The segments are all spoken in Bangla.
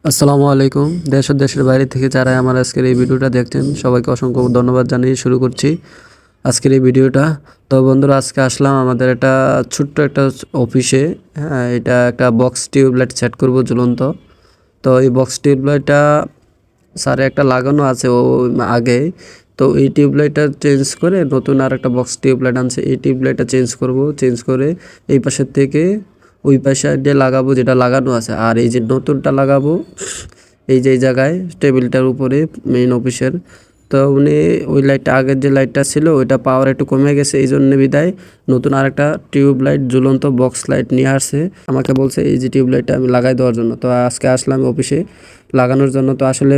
আসসালামু আলাইকুম। দেশ ও দেশের বাইরে থেকে যারা আমার আজকের এই ভিডিওটা দেখছেন সবাইকে অসংখ্য ধন্যবাদ জানিয়ে শুরু করছি আজকের এই ভিডিওটা। তো বন্ধুরা, আজকে আসলাম আমাদের একটা ছোট্ট একটা অফিসে। হ্যাঁ, এটা একটা বক্স টিউবলাইট সেট করব ঝুলন্ত। তো এই বক্স টিউবলাইটটা স্যারে একটা লাগানো আছে ও আগে। তো এই টিউবলাইটটা চেঞ্জ করে নতুন আর একটা বক্স টিউবলাইট আনছে। এই টিউবলাইটটা চেঞ্জ করে এই পাশের থেকে ওই পাশে দিয়ে লাগাবো যেটা লাগানো আছে, আর এই যে নতুনটা লাগাবো এই যে এই জায়গায় টেবিলটার উপরে মেইন অফিসের। তো উনি ওই লাইটটা আগের যে লাইটটা ছিল ওইটা পাওয়ার একটু কমে গেছে, এই জন্য বিদায় নতুন আরেকটা টিউব লাইট ঝুলন্ত বক্স লাইট নিয়ে আসছে। আমাকে বলছে এই যে টিউব লাইটটা আমি লাগাই দেওয়ার জন্য। তো আজকে আসলাম অফিসে লাগানোর জন্য। তো আসলে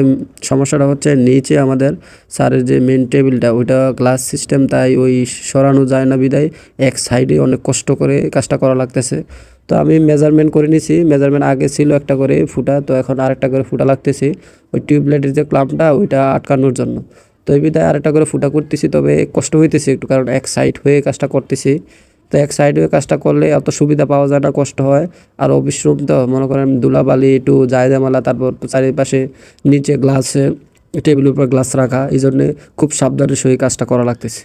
সমস্যাটা হচ্ছে নিচে আমাদের স্যারের যে মেন টেবিলটা ওইটা গ্লাস সিস্টেম, তাই ওই সরানো যায় না বিদায় এক সাইডে অনেক কষ্ট করে কাজটা করা লাগতেছে। তো আমি মেজারমেন্ট করে নিছি। মেজারমেন্ট আগে ছিল একটা করে ফুটা, তো এখন আরেকটা করে ফুটা লাগতেছে ওই টিউবলাইটের যে ক্লাম্পটা ওইটা আটকানোর জন্য। তো এই বিধায় আরেকটা করে ফুটা করতেছি, তবে কষ্ট হইতেছে একটু, কারণ এক সাইড হয়ে কাজটা করতেছি। তো এক সাইড হয়ে কাজটা করলে অত সুবিধা পাওয়া যায় না, কষ্ট হয়। আর অফিস রুম তো মনে করেন ধুলাবালি একটু জায়দামালা, তারপর চারিপাশে নিচে গ্লাসে টেবিলের উপর গ্লাস রাখা, এই জন্যে খুব সাবধানের সহিত কাজটা করা লাগতেছে।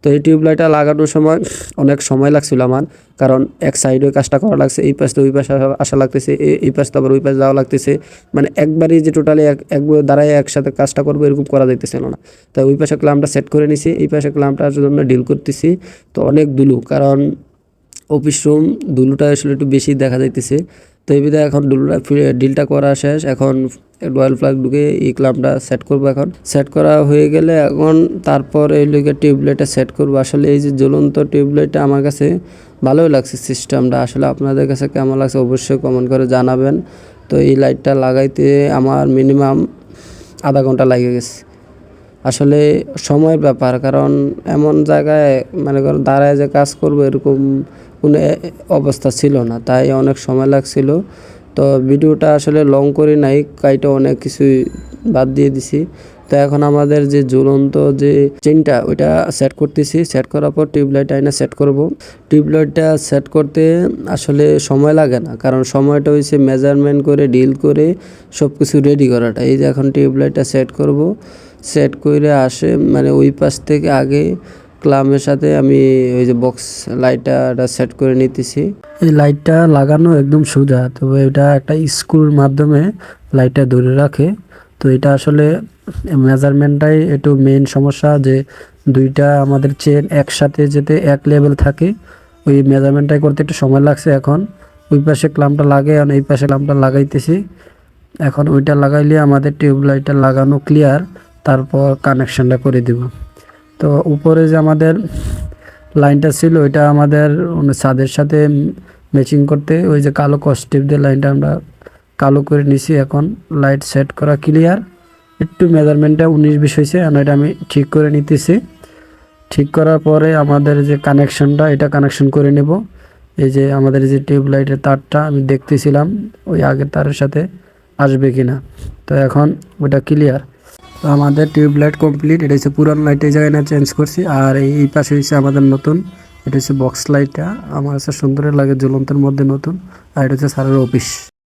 তো এই টিউবলাইটটা লাগানোর সময় অনেক সময় লাগছিল আমার, কারণ এক সাইডে কাজটা করা লাগছে, এই পাশ তো ওই পাশে আসা লাগতেছে, এই পাশ তো আবার ওই পাশ যাওয়া লাগতেছে। মানে একবারই যে টোটালি একবার দাঁড়ায় একসাথে কাজটা করবো এরকম করা যাইতেছিল না। তাই ওই পাশে ক্লাম্পটা সেট করে নিছি, এই পাশে ক্লাম্পটার জন্য ডিল করতেছি। তো অনেক দুলু, কারণ অফিস রুম দুলুটা আসলে একটু বেশি দেখা যাইতেছে। তো এই বিধায় এখন ডিলটা করা শেষ। এখন রয়্যাল প্লাগ ঢুকে এই ক্লাম্পটা সেট করবো। এখন সেট করা হয়ে গেলে এখন তারপর এই লোকের টিউবলাইটটা সেট করবো। আসলে এই যে জ্বলন্ত টিউবলাইটটা আমার কাছে ভালোই লাগছে সিস্টেমটা। আসলে আপনাদের কাছে কেমন লাগছে অবশ্যই কমেন্ট করে জানাবেন। তো এই লাইটটা লাগাইতে আমার মিনিমাম আধা ঘন্টা লাগে গেছে। আসলে সময়ের ব্যাপার, কারণ এমন জায়গায় মানে দাঁড়ায় যে কাজ করবো এরকম কোনো অবস্থা ছিল না, তাই অনেক সময় লাগছিল। তো ভিডিওটা আসলে লং করি নাই, কাইটা অনেক কিছুই বাদ দিয়ে দিছি। তো এখন আমাদের যে ঝুলন্ত যে চেনটা ওইটা সেট করতেছি। সেট করার পর টিউবলাইট আইনা সেট করব। টিউবলাইটটা সেট করতে আসলে সময় লাগে না, কারণ সময়টা হয়েছে মেজারমেন্ট করে ডিল করে সব কিছু রেডি করাটা। এই যে এখন টিউবলাইটটা সেট করব। সেট করে আসে মানে ওই পাশ থেকে আগে ক্লামের সাথে আমি ওই যে বক্স লাইটটা সেট করে নিতেছি। এই লাইটটা লাগানো একদম সোজা, তবে এটা একটা স্ক্রুর মাধ্যমে লাইটটা ধরে রাখে। তো এটা আসলে মেজারমেন্টটাই একটু মেইন সমস্যা, যে দুইটা আমাদের চেন একসাথে যেতে এক লেভেল থাকে, ওই মেজারমেন্টটাই করতে একটু সময় লাগছে। এখন ওই পাশে ক্লাম্পটা লাগে, আর এই পাশে ক্লাম্পটা লাগাইতেছি। এখন ওইটা লাগাইলে আমাদের টিউবলাইটটা লাগানো ক্লিয়ার, তারপর কানেকশনটা করে দিব। তো উপরে যে আমাদের লাইনটা ছিল ওইটা আমাদের ছাদের সাথে ম্যাচিং করতে ওই যে কালো কস্টিপ দিয়ে লাইনটা আমরা কালো করে নিছি। এখন লাইট সেট করা ক্লিয়ার। একটু মেজারমেন্টটা 19-20 হয়েছে, এটা আমি ঠিক করে নিতেছি। ঠিক করার পরে আমাদের যে কানেকশনটা এটা কানেকশন করে নেব। এই যে আমাদের যে টিউবলাইটের তারটা আমি দেখতেছিলাম ওই আগের তারের সাথে আসবে কিনা। তো এখন ওটা ক্লিয়ার। তো আমাদের টিউবলাইট কমপ্লিট। এটা হচ্ছে পুরান লাইট, এই জায়গায় না চেঞ্জ করছি। আর এই পাশে হচ্ছে আমাদের নতুন, এটা হচ্ছে বক্স লাইটটা। আমার কাছে সুন্দর লাগে ঝুলন্তের মধ্যে নতুন। আর এটা হচ্ছে স্যারের অফিস।